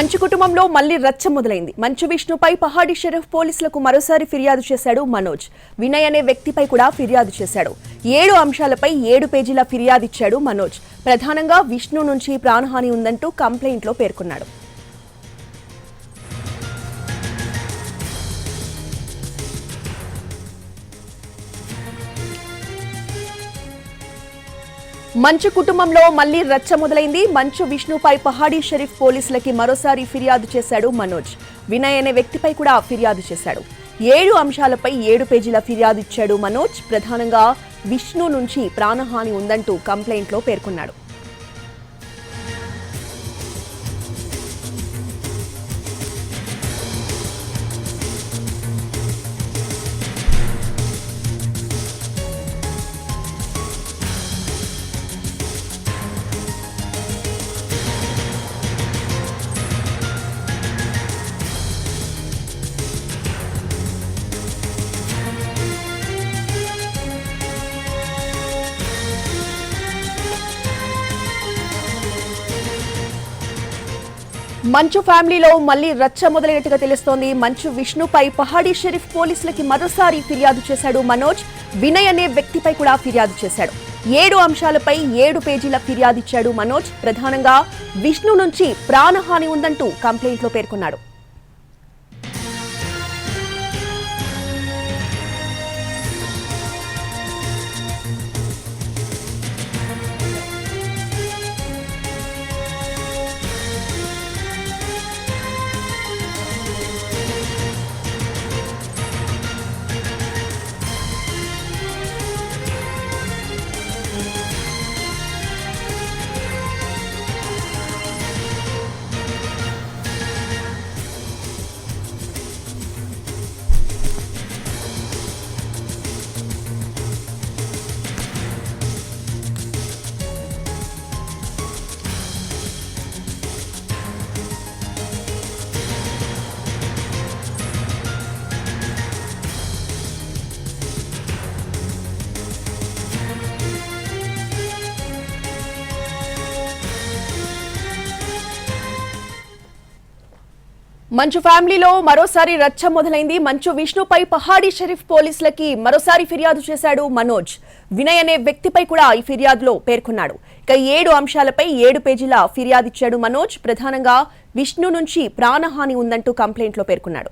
మంచు కుటుంబంలో మళ్లీ రచ్చ మొదలైంది. మంచు విష్ణుపై పహాడి షరీఫ్ పోలీసులకు మరోసారి ఫిర్యాదు చేశాడు మనోజ్. వినయ్ అనే వ్యక్తిపై కూడా ఫిర్యాదు చేశాడు. 7 అంశాలపై 7 పేజీల ఫిర్యాదు ఇచ్చాడు మనోజ్. ప్రధానంగా విష్ణు నుంచి ప్రాణహాని ఉందంటూ కంప్లైంట్లో పేర్కొన్నాడు. మంచు కుటుంబంలో మళ్లీ రచ్చ మొదలైంది. మంచు విష్ణుపై పహాడి షరీఫ్ పోలీసులకి మరోసారి ఫిర్యాదు చేశాడు మనోజ్. వినయ్ అనే వ్యక్తిపై కూడా ఫిర్యాదు చేశాడు. 7 అంశాలపై 7 పేజీల ఫిర్యాదు ఇచ్చాడు మనోజ్. ప్రధానంగా విష్ణు నుంచి ప్రాణహాని ఉందంటూ కంప్లైంట్లో పేర్కొన్నాడు. మంచు ఫ్యామిలీలో మళ్లీ రచ్చ మొదలైనట్టుగా తెలుస్తోంది. మంచు విష్ణుపై పహాడి షరీఫ్ పోలీసులకి మరోసారి ఫిర్యాదు చేశాడు మనోజ్. వినయ్ అనే వ్యక్తిపై కూడా ఫిర్యాదు చేశాడు. 7 అంశాలపై 7 పేజీల ఫిర్యాదు ఇచ్చాడు మనోజ్. ప్రధానంగా విష్ణు నుంచి ప్రాణహాని ఉందంటూ కంప్లైంట్లో పేర్కొన్నాడు. మంచు ఫ్యామిలీలో మరోసారి రచ్చ మొదలైంది. మంచు విష్ణుపై పహాడి షరీఫ్ పోలీసులకి మరోసారి ఫిర్యాదు చేశాడు మనోజ్. వినయ్ అనే వ్యక్తిపై కూడా ఈ ఫిర్యాదులో పేర్కొన్నాడు. ఇక 7 అంశాలపై 7 పేజీల ఫిర్యాదు ఇచ్చాడు మనోజ్. ప్రధానంగా విష్ణు నుంచి ప్రాణహాని ఉందంటూ కంప్లైంట్లో పేర్కొన్నాడు.